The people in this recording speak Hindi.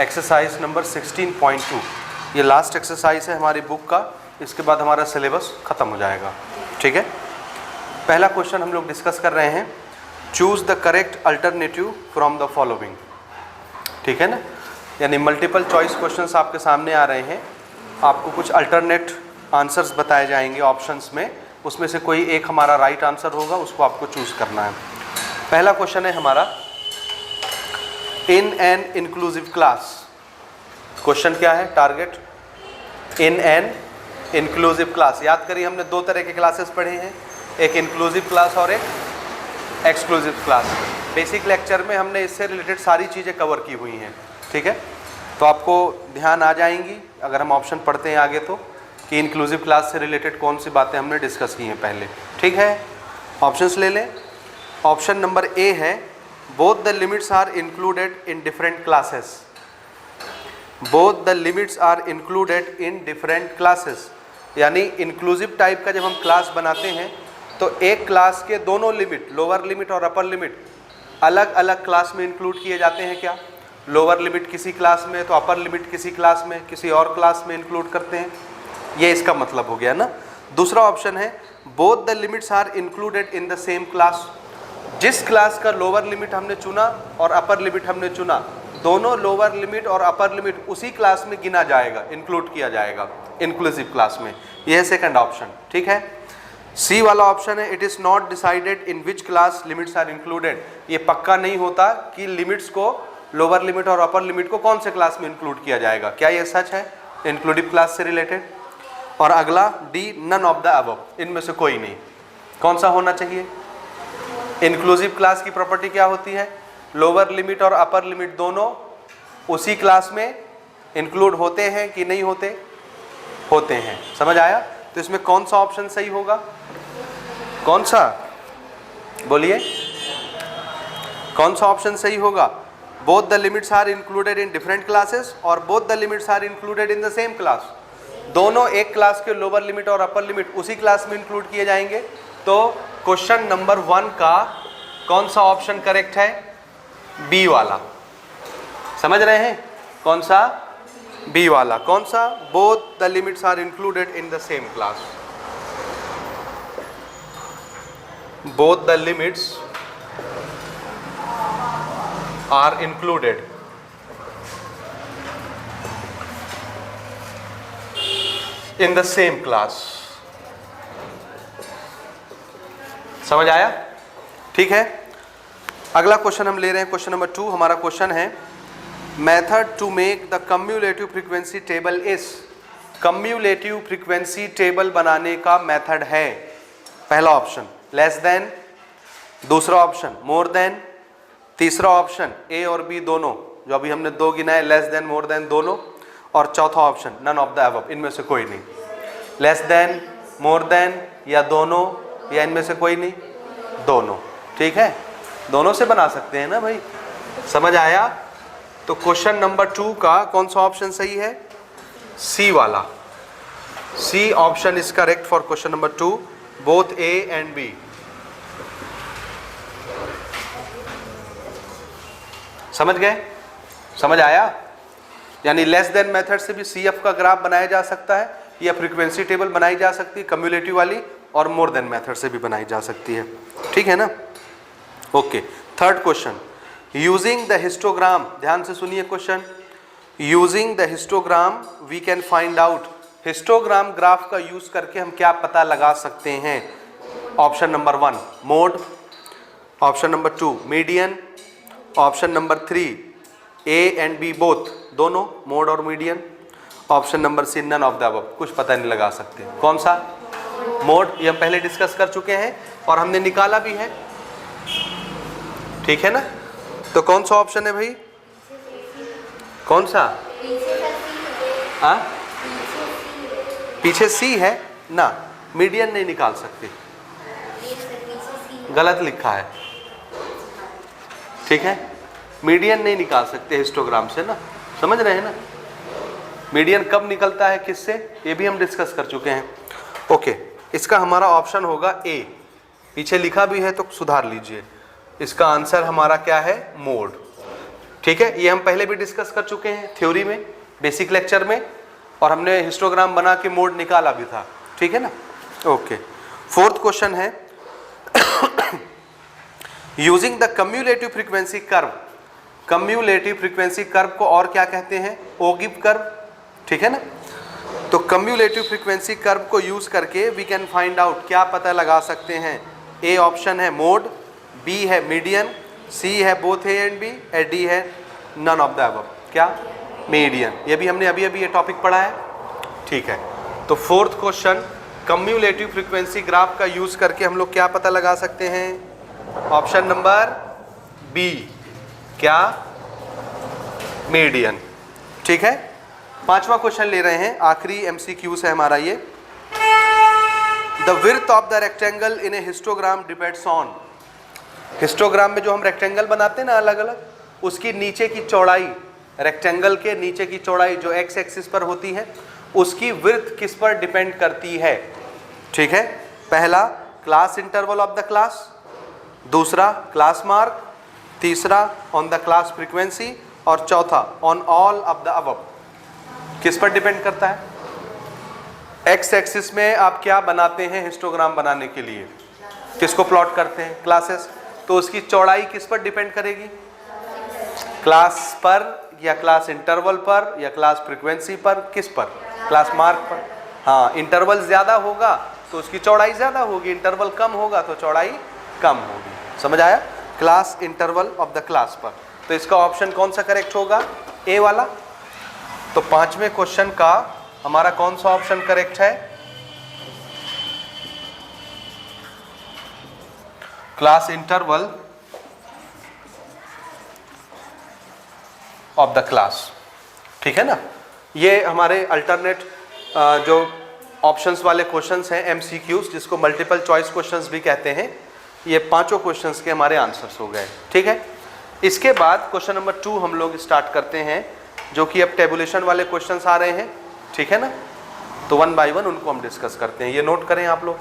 Exercise number 16.2। ये लास्ट एक्सरसाइज है हमारी बुक का, इसके बाद हमारा सिलेबस ख़त्म हो जाएगा। ठीक है, पहला क्वेश्चन हम लोग डिस्कस कर रहे हैं, choose the correct alternative from the following. ठीक है ना, यानी मल्टीपल चॉइस क्वेश्चंस आपके सामने आ रहे हैं, आपको कुछ अल्टरनेट आंसर्स बताए जाएंगे ऑप्शंस में, उसमें से कोई एक हमारा राइट आंसर होगा, उसको आपको चूज़ करना है। पहला क्वेश्चन है हमारा, in an inclusive class. Question क्या है, target, in an inclusive class. याद करिए हमने दो तरह के क्लासेस पढ़े हैं, एक इंक्लूसिव क्लास और एक एक्सक्लूसिव क्लास। बेसिक लेक्चर में हमने इससे रिलेटेड सारी चीज़ें कवर की हुई हैं। ठीक है, तो आपको ध्यान आ जाएंगी अगर हम ऑप्शन पढ़ते हैं आगे तो, कि इंक्लूसिव क्लास से रिलेटेड कौन सी बातें हमने डिस्कस की हैं पहले। ठीक है, ऑप्शंस ले लें। ऑप्शन नंबर ए है, both the limits are included in different classes. Both the limits are included in different classes, यानी इंक्लूसिव टाइप का जब हम क्लास बनाते हैं तो एक क्लास के दोनों लिमिट, लोअर लिमिट और अपर लिमिट, अलग अलग क्लास में इंक्लूड किए जाते हैं। क्या, लोअर लिमिट किसी क्लास में तो अपर लिमिट किसी क्लास में, किसी और क्लास में इंक्लूड करते हैं, ये इसका मतलब हो गया ना। दूसरा ऑप्शन है, both the limits are included in the same class. जिस क्लास का लोअर लिमिट हमने चुना और अपर लिमिट हमने चुना, दोनों लोअर लिमिट और अपर लिमिट उसी क्लास में गिना जाएगा, इंक्लूड किया जाएगा इंक्लूसिव क्लास में। यह है सेकंड ऑप्शन। ठीक है, सी वाला ऑप्शन है, it is not decided in which class limits are included. ये पक्का नहीं होता कि लिमिट्स को, लोअर लिमिट और अपर लिमिट को कौन से क्लास में इंक्लूड किया जाएगा। क्या ये सच है इंक्लूसिव क्लास से रिलेटेड? और अगला D, none of the above, इनमें से कोई नहीं। कौन सा होना चाहिए? इंक्लूसिव क्लास की प्रॉपर्टी क्या होती है, लोअर लिमिट और अपर लिमिट दोनों उसी क्लास में इंक्लूड होते हैं कि नहीं होते? होते हैं। समझ आया? तो इसमें कौन सा ऑप्शन सही होगा? कौन सा, बोलिए, कौन सा ऑप्शन सही होगा? Both the limits are included in different classes और both the limits are included in the same class. दोनों एक क्लास के लोअर लिमिट और अपर लिमिट उसी क्लास में इंक्लूड किए जाएंगे। तो क्वेश्चन नंबर 1 का कौन सा ऑप्शन करेक्ट है? बी वाला। समझ रहे हैं? कौन सा? बी वाला। कौन सा? Both the limits are included in the same class. Both the limits are included in the same class। समझ आया? ठीक है, अगला क्वेश्चन हम ले रहे हैं, क्वेश्चन नंबर 2। हमारा क्वेश्चन है, method to make the cumulative frequency table is. Cumulative frequency table बनाने का मेथड है, पहला ऑप्शन लेस देन, दूसरा ऑप्शन मोर देन, तीसरा ऑप्शन ए और बी दोनों, जो अभी हमने दो गिनाए, लेस देन, मोर देन दोनों, और चौथा option none of the above, इनमें से कोई नहीं। लेस देन, मोर देन या दोनों, या इनमें से कोई नहीं, दोनों। ठीक है, दोनों से बना सकते हैं ना भाई। समझ आया? तो क्वेश्चन नंबर 2 का कौन सा ऑप्शन सही है? सी वाला। C option is correct for question number 2, both A and B. समझ गए? समझ आया? यानी लेस देन मेथड से भी सीएफ का ग्राफ बनाया जा सकता है, या फ्रीक्वेंसी टेबल बनाई जा सकती है कम्युलेटिव वाली, और मोर देन मेथड से भी बनाई जा सकती है। ठीक है ना? Okay, third question, using the histogram. ध्यान से सुनिए question, using the histogram we can find out. Histogram graph का यूज करके हम क्या पता लगा सकते हैं? Option number 1 mode, option number 2 median, option number 3 A and B both, दोनों, मोड और median, option number C none of the above, कुछ पता नहीं लगा सकते। कौन सा? मोड, ये हम पहले डिस्कस कर चुके हैं और हमने निकाला भी है। ठीक है ना? तो कौन सा ऑप्शन है भाई? कौन सा? हाँ, पीछे सी है ना, मीडियन नहीं निकाल सकते, गलत लिखा है। ठीक है, मीडियन नहीं निकाल सकते हिस्टोग्राम से ना। समझ रहे हैं ना? मीडियन कब निकलता है, किससे, ये भी हम डिस्कस कर चुके हैं। ओके, इसका हमारा ऑप्शन होगा ए। पीछे लिखा भी है तो सुधार लीजिए। इसका आंसर हमारा क्या है? मोड। ठीक है, ये हम पहले भी डिस्कस कर चुके हैं थ्योरी में, बेसिक लेक्चर में, और हमने हिस्टोग्राम बना के मोड निकाला भी था, ठीक है ना। ओके, फोर्थ क्वेश्चन है using the cumulative frequency curve. Cumulative frequency curve को और क्या कहते हैं? ओगिव कर्व, ठीक है ना। तो कम्युलेटिव फ्रीक्वेंसी कर्व को यूज करके वी कैन फाइंड आउट, क्या पता लगा सकते हैं? ए ऑप्शन है मोड, बी है मीडियन, सी है बोथ ए एंड बी, और डी है नन ऑफ द अबव। क्या? मीडियन। ये भी हमने अभी ये टॉपिक पढ़ा है, ठीक है। तो fourth question, cumulative frequency graph का यूज करके हम लोग क्या पता लगा सकते हैं? ऑप्शन नंबर बी, क्या? मीडियन, ठीक है। पांचवा क्वेश्चन ले रहे हैं, आखिरी एमसीक्यू है हमारा ये। The width of the rectangle in A histogram depends on. Histogram में जो हम रेक्टेंगल बनाते हैं ना अलग अलग, उसकी नीचे की चौड़ाई, रेक्टेंगल के नीचे की चौड़ाई जो एक्स एक्सिस पर होती है, उसकी विड्थ किस पर डिपेंड करती है? ठीक है, पहला class interval of the class, दूसरा क्लास मार्क, तीसरा ऑन द क्लास फ्रीक्वेंसी, और चौथा on all of the above. किस पर डिपेंड करता है? एक्स एक्सिस में आप क्या बनाते हैं हिस्टोग्राम बनाने के लिए? किसको प्लॉट करते हैं? क्लासेस। तो उसकी चौड़ाई किस पर डिपेंड करेगी? क्लास पर, या क्लास इंटरवल पर, या क्लास फ्रीक्वेंसी पर? किस पर? क्लास मार्क पर। हाँ, इंटरवल ज़्यादा होगा तो उसकी चौड़ाई ज़्यादा होगी, इंटरवल कम होगा तो चौड़ाई कम होगी। समझ आया? Class interval of the class पर। तो इसका ऑप्शन कौन सा करेक्ट होगा? ए वाला। तो पांचवें क्वेश्चन का हमारा कौन सा ऑप्शन करेक्ट है? Class interval of the class, ठीक है ना। ये हमारे अल्टरनेट जो ऑप्शंस वाले क्वेश्चंस हैं, एमसीक्यूज, जिसको मल्टीपल चॉइस क्वेश्चंस भी कहते हैं, ये पांचों क्वेश्चंस के हमारे आंसर्स हो गए, ठीक है। इसके बाद क्वेश्चन नंबर 2 हम लोग स्टार्ट करते हैं, जो कि अब टेबुलेशन वाले क्वेश्चंस आ रहे हैं, ठीक है ना। तो 1 बाय 1 उनको हम डिस्कस करते हैं। ये नोट करें आप लोग।